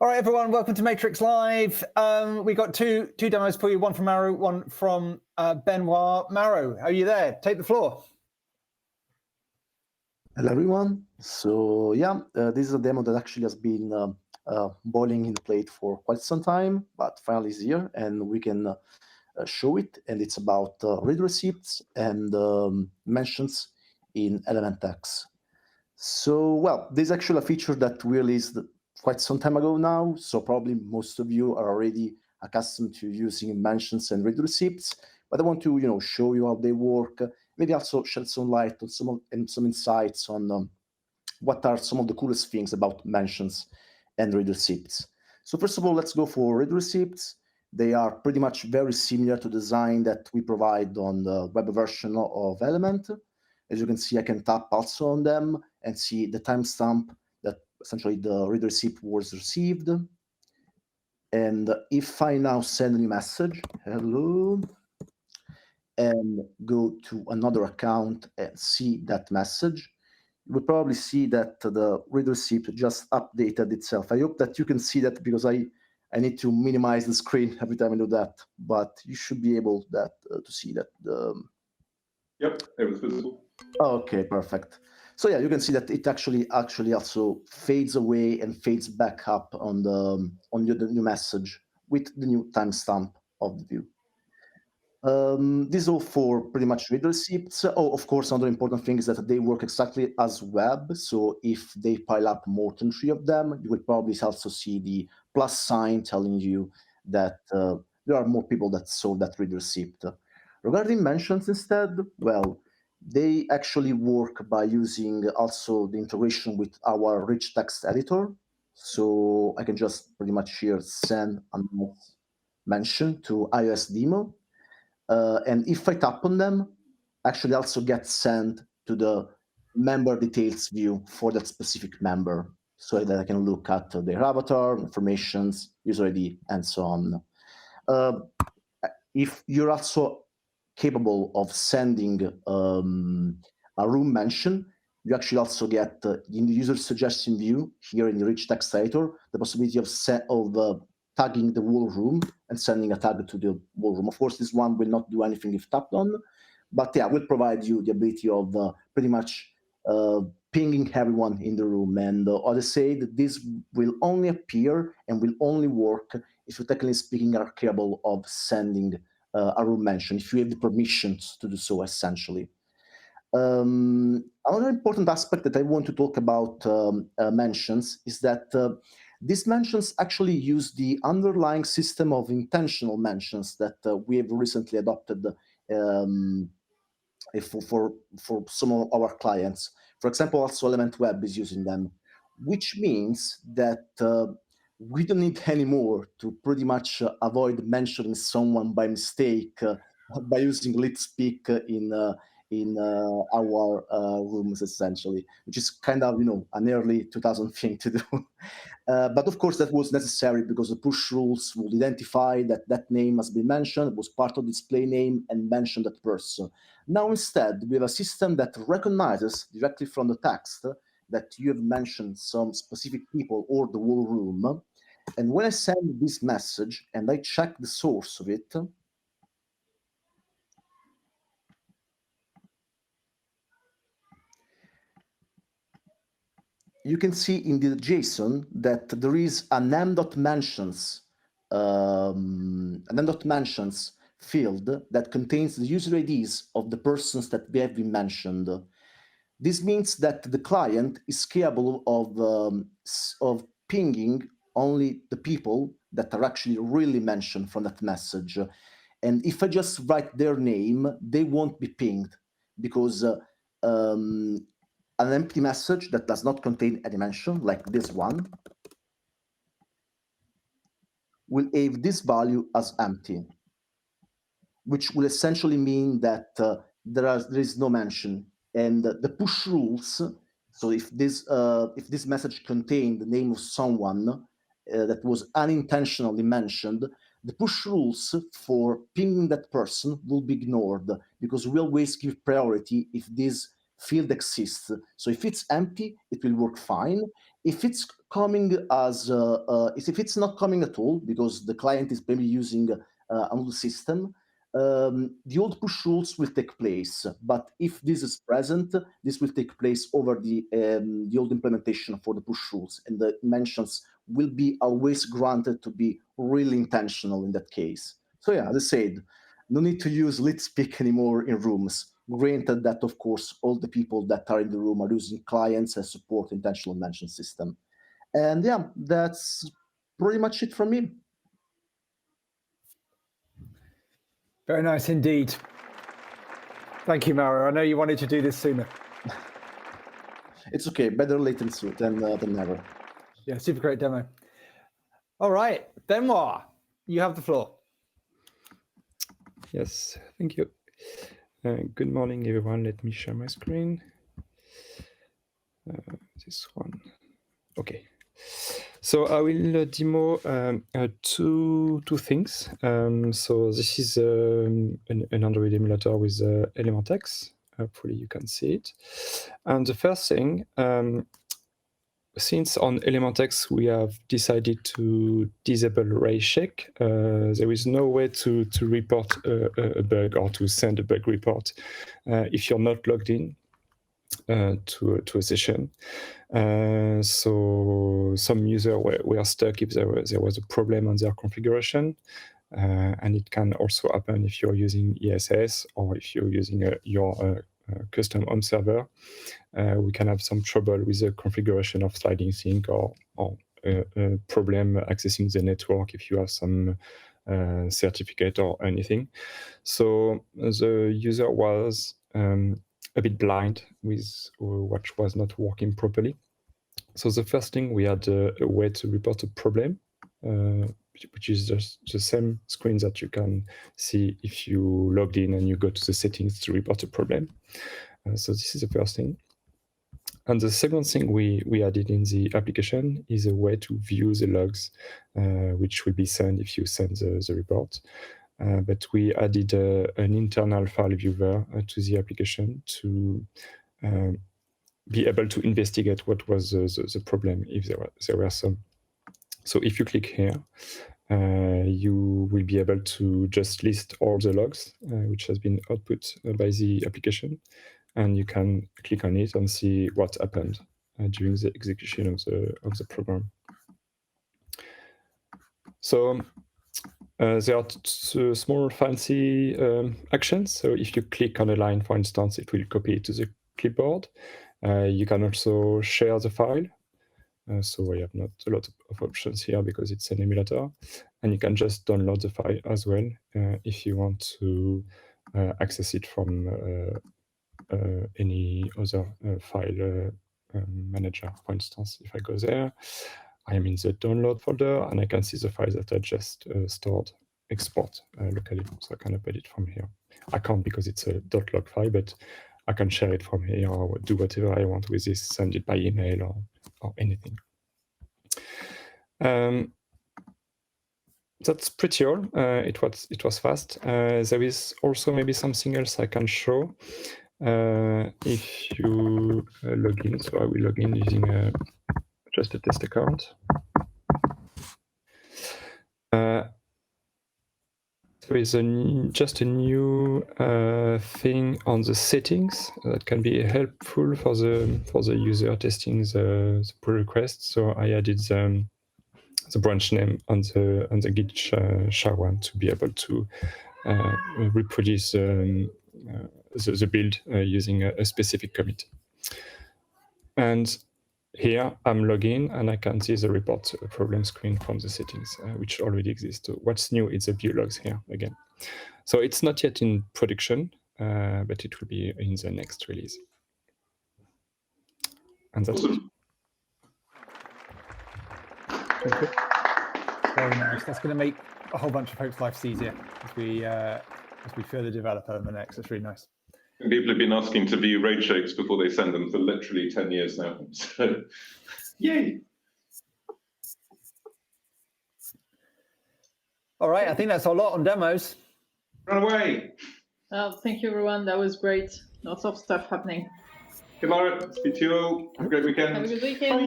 All right, everyone, welcome to Matrix Live. We got two demos for you, one from Mauro, one from Benoît. Mauro, are you there? Take the floor. Hello, everyone. So yeah, this is a demo that actually has been boiling in the plate for quite some time, but finally is here, and we can show it. And it's about read receipts and mentions in Element X. So, well, this is actually a feature that we released quite some time ago now. So probably most of you are already accustomed to using mentions and read receipts. But I want to, show you how they work. Maybe also shed some light on some insights on what are some of the coolest things about mentions and read receipts. So first of all, let's go for read receipts. They are pretty much very similar to the design that we provide on the web version of Element. As you can see, I can tap also on them and see the timestamp that essentially the read receipt was received. And if I now send a new message, hello, and go to another account and see that message, you will probably see that the read receipt just updated itself. I hope that you can see that because I need to minimize the screen every time I do that, but you should be able to see that. Yep, it was visible. Okay, perfect. So yeah, you can see that it actually also fades away and fades back up on the new message with the new timestamp of the view. This is all for pretty much read receipts. Oh, of course, another important thing is that they work exactly as web. So if they pile up more than 3 of them, you will probably also see the plus sign telling you that there are more people that saw that read receipt. Regarding mentions instead, well, they actually work by using also the integration with our rich text editor. So I can just pretty much here send a mention to iOS demo. And if I tap on them, actually also get sent to the member details view for that specific member, so that I can look at their avatar, informations, user ID, and so on. If you're also capable of sending a room mention, you actually also get in the user suggestion view here in the rich text editor the possibility of tagging the whole room and sending a tag to the whole room. Of course, this one will not do anything if tapped on, but yeah, will provide you the ability of pretty much pinging everyone in the room. And as I said, this will only appear and will only work if you, technically speaking, are capable of sending a room mention, if you have the permissions to do so, essentially. Another important aspect that I want to talk about mentions is that these mentions actually use the underlying system of intentional mentions that we have recently adopted for some of our clients. For example, also Element Web is using them, which means that we don't need anymore to pretty much avoid mentioning someone by mistake by using lit speak in our rooms, essentially, which is kind of an early 2000 thing to do. But of course, that was necessary because the push rules would identify that that name has been mentioned, it was part of the display name, and mentioned that person. Now, instead, we have a system that recognizes directly from the text that you have mentioned some specific people or the whole room. And when I send this message and I check the source of it, you can see in the JSON that there is an m.mentions field that contains the user IDs of the persons that have been mentioned. This means that the client is capable of pinging only the people that are actually really mentioned from that message. And if I just write their name, they won't be pinged because an empty message that does not contain any mention, like this one, will have this value as empty, which will essentially mean that there is no mention. And the push rules, so if this message contained the name of someone that was unintentionally mentioned, the push rules for pinging that person will be ignored because we always give priority if this field exists. So if it's empty, it will work fine. If it's coming as if it's not coming at all because the client is maybe using another system, the old push rules will take place. But if this is present, this will take place over the old implementation for the push rules, and the mentions will be always granted to be really intentional in that case. So yeah, as I said, no need to use lit speak anymore in rooms. Granted that, of course, all the people that are in the room are using clients and support intentional mention system. And yeah, that's pretty much it from me. Very nice indeed. Thank you, Mauro. I know you wanted to do this sooner. It's okay. Better late than never. Yeah, super great demo. All right, Benoît, you have the floor. Yes, thank you. Good morning, everyone. Let me share my screen. This one. Okay. So I will demo two things. So this is an Android emulator with Elementex. Hopefully you can see it. And the first thing, since on Elementex we have decided to disable ray check, there is no way to report a bug or to send a bug report if you're not logged in to a session. So some users were stuck if there was a problem on their configuration. And it can also happen if you're using ESS or if you're using your custom home server. We can have some trouble with the configuration of sliding sync or a problem accessing the network if you have some certificate or anything. So the user was a bit blind with what was not working properly. So the first thing, we had a way to report a problem, which is just the same screen that you can see if you logged in and you go to the settings to report a problem. So this is the first thing. And the second thing we added in the application is a way to view the logs, which will be sent if you send the report. But we added an internal file viewer to the application to be able to investigate what was the problem, if there were some. So if you click here, you will be able to just list all the logs, which has been output by the application. And you can click on it and see what happened during the execution of the program. So there are small fancy actions. So if you click on a line, for instance, it will copy it to the clipboard. You can also share the file. So I have not a lot of options here because it's an emulator. And you can just download the file as well if you want to access it from any other file manager. For instance, if I go there, I am in the download folder and I can see the files that I just stored, export locally. So I can open it from here. I can't because it's a .log file, but I can share it from here or do whatever I want with this, send it by email or anything. That's pretty all. It was fast. There is also maybe something else I can show. If you log in, so I will log in using just a test account. There is just a new thing on the settings that can be helpful for the user testing the pull request. So I added the branch name on the Git SHA-1 to be able to reproduce the build using a specific commit. And here I'm logged in and I can see the report problem screen from the settings, which already exists. So what's new is the view logs here again. So it's not yet in production, but it will be in the next release. And that's it. Very nice. That's going to make a whole bunch of folks' lives easier as we further develop Elementex. That's really nice. People have been asking to view RAID shakes before they send them for literally 10 years now. So, yay! All right, I think that's a lot on demos. Run away! Well, thank you, everyone. That was great. Lots of stuff happening. Good morning. Speak to you all. Have a great weekend. Have a good weekend.